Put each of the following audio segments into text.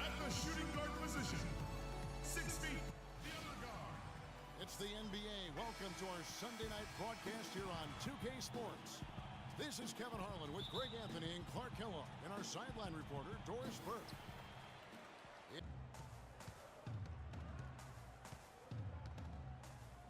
At the shooting guard position, 6 feet, the other guard. It's the NBA. Welcome to our Sunday night broadcast here on 2K Sports. This is Kevin Harlan with Greg Anthony and Clark Kellogg and our sideline reporter, Doris Burke.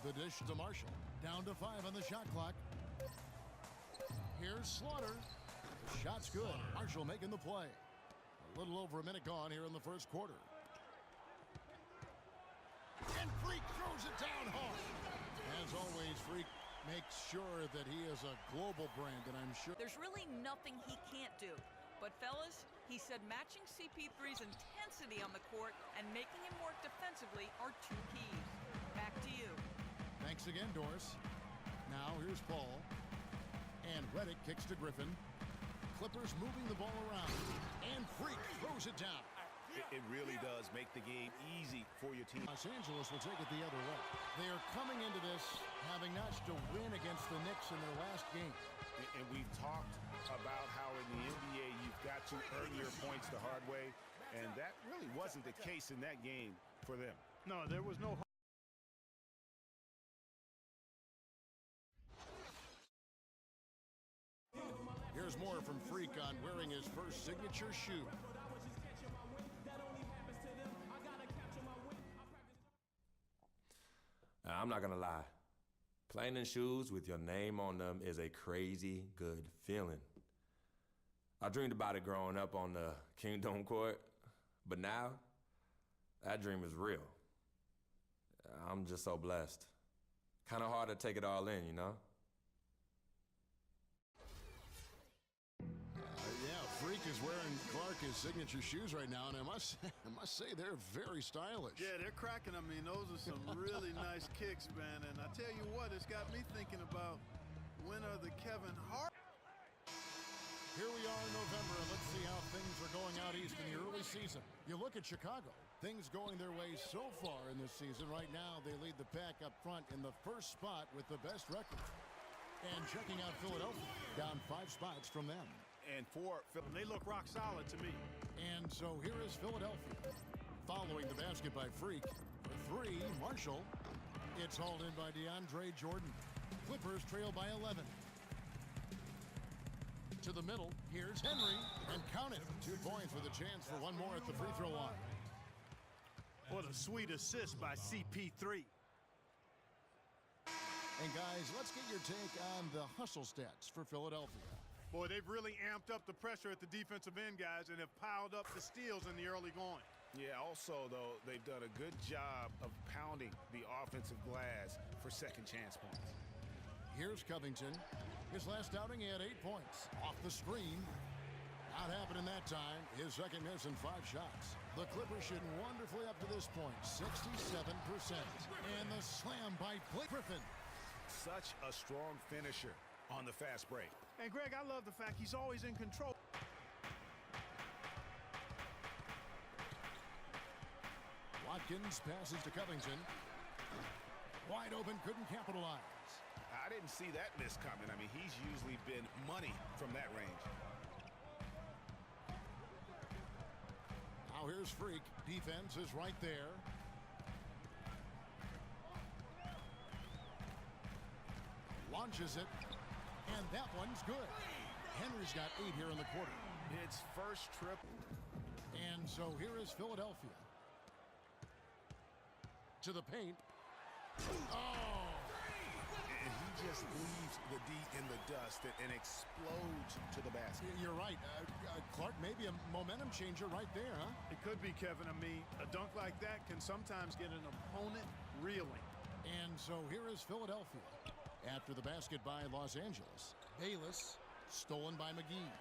The dish to Marshall. Down to 5 on the shot clock. Here's Slaughter. The shot's good. Marshall making the play. A little over a minute gone here in the first quarter. And FREQ throws it down hard. As always, FREQ makes sure that he is a global brand, and I'm sure there's really nothing he can't do. But fellas, he said matching CP3's intensity on the court and making him work defensively are two keys. Back to you. Thanks again, Doris. Now here's Paul. And Reddick kicks to Griffin. Clippers moving the ball around. And FREQ throws it down. It really does make the game easy for your team. Los Angeles will take it the other way. They are coming into this having notched a win against the Knicks in their last game. And we've talked about how in the NBA you've got to earn your points the hard way. And that really wasn't the case in that game for them. No, there was no. Here's more from FREQ on wearing his first signature shoe. I'm not gonna lie. Playing in shoes with your name on them is a crazy good feeling. I dreamed about it growing up on the Kingdom court, but now that dream is real. I'm just so blessed. Kind of hard to take it all in, you know? FREQ is wearing Clark's signature shoes right now, and I must say they're very stylish. Yeah, they're cracking. I mean, those are some really nice kicks, man. And I tell you what, it's got me thinking about when are the Kevin Hart. Here we are in November, and let's see how things are going out east in the early season. You look at Chicago. Things going their way so far in this season. Right now, they lead the pack up front in the first spot with the best record. And checking out Philadelphia, down 5 spots from them. And they look rock solid to me. And so here is Philadelphia. Following the basket by FREQ. For 3, Marshall. It's hauled in by DeAndre Jordan. Clippers trail by 11. To the middle. Here's Henry. And count it. 2 points with a chance for one more at the free throw line. What a sweet assist by CP3. And guys, let's get your take on the hustle stats for Philadelphia. Boy, they've really amped up the pressure at the defensive end, guys, and have piled up the steals in the early going. Yeah, also, though, they've done a good job of pounding the offensive glass for second chance points. Here's Covington. His last outing, he had 8 points. Off the screen. Not happening that time. His second miss in 5 shots. The Clippers shooting wonderfully up to this point, 67%. And the slam by Blake Griffin. Such a strong finisher on the fast break. And, Greg, I love the fact he's always in control. Watkins passes to Covington. Wide open, couldn't capitalize. I didn't see that miss coming. I mean, he's usually been money from that range. Now here's FREQ. Defense is right there. Launches it. And that one's good. Henry's got 8 here in the quarter. It's first triple. And so here is Philadelphia. To the paint. Oh! And he just leaves the D in the dust and explodes to the basket. You're right. Clark, maybe a momentum changer right there, huh? It could be, Kevin. I mean, a dunk like that can sometimes get an opponent reeling. And so here is Philadelphia. After the basket by Los Angeles. Bayless, stolen by McGee.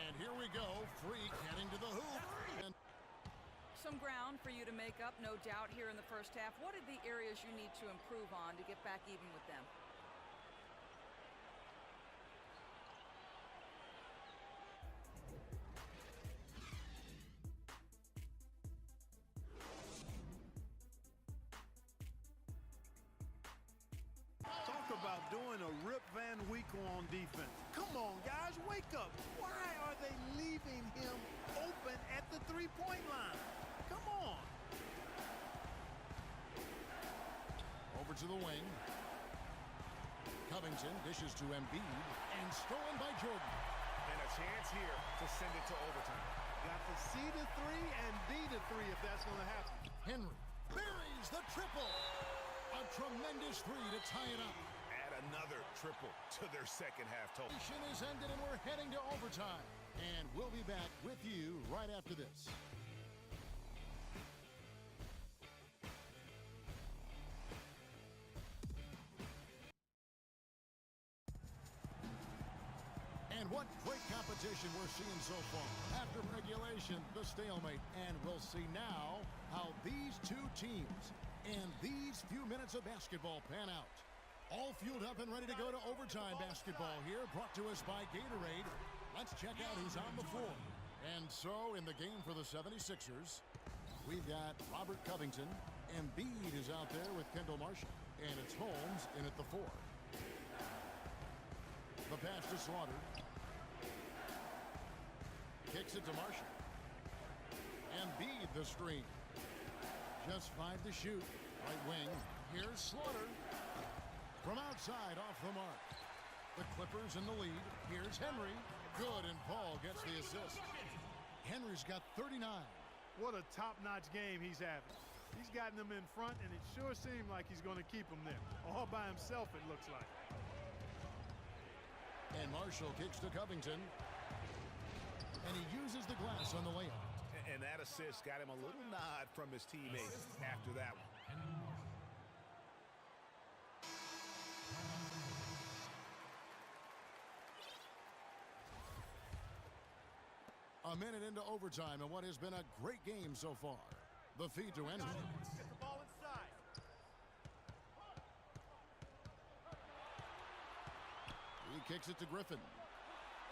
And here we go. FREQ heading to the hoop. And Some ground for you to make up, no doubt, here in the first half. What are the areas you need to improve on to get back even with them? Talk about doing a Rip Van Winkle on defense. Come on, guys, wake up. Why are they leaving him open at the three-point line? Come on. over to the wing. Covington dishes to Embiid and stolen by Jordan. And a chance here to send it to overtime. Got the C to 3 and D to 3 if that's going to happen. Henry buries the triple. A tremendous three to tie it up. Add another triple to their second half total. Mission is ended and we're heading to overtime. And we'll be back with you right after this. And what great competition we're seeing so far. After regulation, the stalemate. And we'll see now how these two teams and these few minutes of basketball pan out. All fueled up and ready to go to overtime basketball here, brought to us by Gatorade. Let's check out who's on the floor. And so, in the game for the 76ers, we've got Robert Covington. Embiid is out there with Kendall Marshall. And it's Holmes in at the 4. The pass to Slaughter. Kicks it to Marshall. Embiid the screen. Just 5 to shoot. Right wing. Here's Slaughter. From outside, off the mark. The Clippers in the lead. Here's Henry. Good, and Paul gets the assist. Henry's got 39. What a top-notch game he's having. He's gotten them in front, and it sure seemed like he's going to keep them there. All by himself, it looks like. And Marshall kicks to Covington. And he uses the glass on the layup. And that assist got him a little nod from his teammates after that one. A minute into overtime and what has been a great game so far. The feed to Henry. Get the ball inside. He kicks it to Griffin.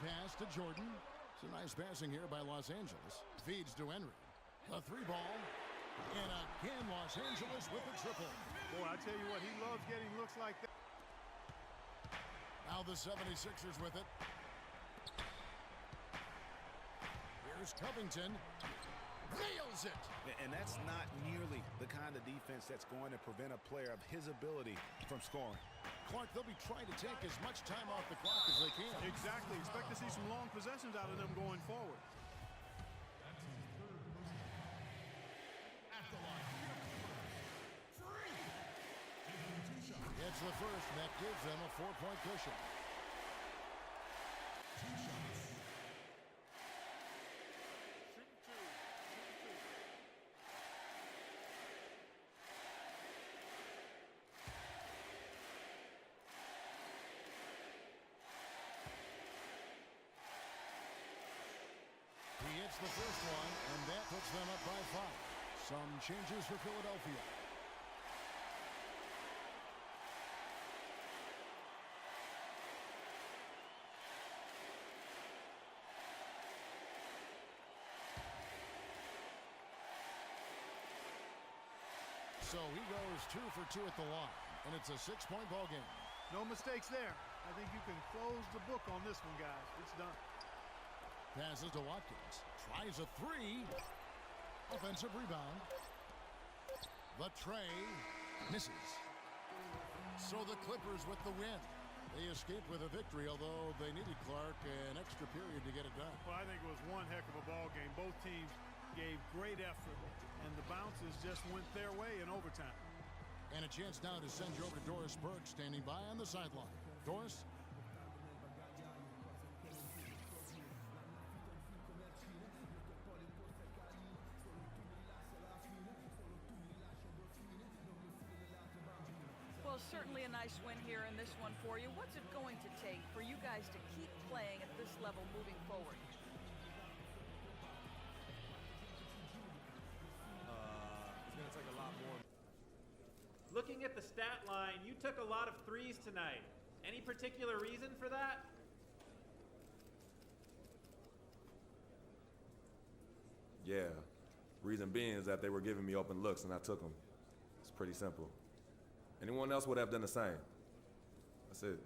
Pass to Jordan. Some nice passing here by Los Angeles. Feeds to Henry. A 3 ball. And again, Los Angeles with a triple. Boy, I tell you what, he loves getting looks like that. Now the 76ers with it. Here's Covington. Nails it. And that's not nearly the kind of defense that's going to prevent a player of his ability from scoring. Clark, they'll be trying to take as much time off the clock as they can. Exactly. Expect to see some long possessions out of them going forward. At the line. Free. It's the first, and that gives them a 4-point cushion. 2 shots. He hits the first one, and that puts them up by 5. Some changes for Philadelphia. So he goes 2 for 2 at the line, and it's a 6-point ball game. No mistakes there. I think you can close the book on this one, guys. It's done. Passes to Watkins. Tries a 3. Offensive rebound. The tray misses. So the Clippers with the win. They escaped with a victory, although they needed Clark an extra period to get it done. Well, I think it was one heck of a ball game. Both teams gave great effort, and the bounces just went their way in overtime. And a chance now to send you over to Doris Burke, standing by on the sideline. Doris? Well, certainly a nice win here in this one for you. What's it going to take for you guys to keep playing at this level moving forward? It's going to take a lot more. Looking at the stat line, you took a lot of threes tonight. Any particular reason for that? Yeah. Reason being is that they were giving me open looks and I took them. It's pretty simple. Anyone else would have done the same. That's it.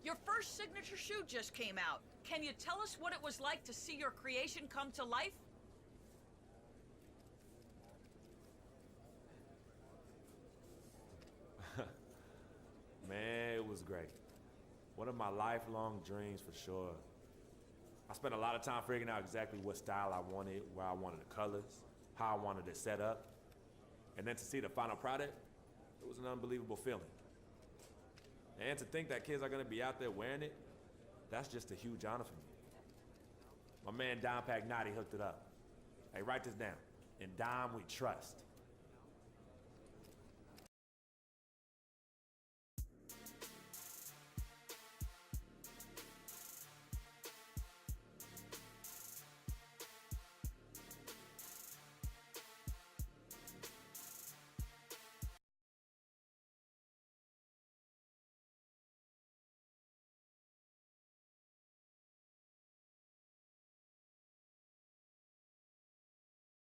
Your first signature shoe just came out. Can you tell us what it was like to see your creation come to life? Man, it was great. One of my lifelong dreams for sure. I spent a lot of time figuring out exactly what style I wanted, where I wanted the colors, how I wanted it set up. And then to see the final product, it was an unbelievable feeling. And to think that kids are gonna be out there wearing it, that's just a huge honor for me. My man Don Pagnotti hooked it up. Hey, write this down. In Dom we trust.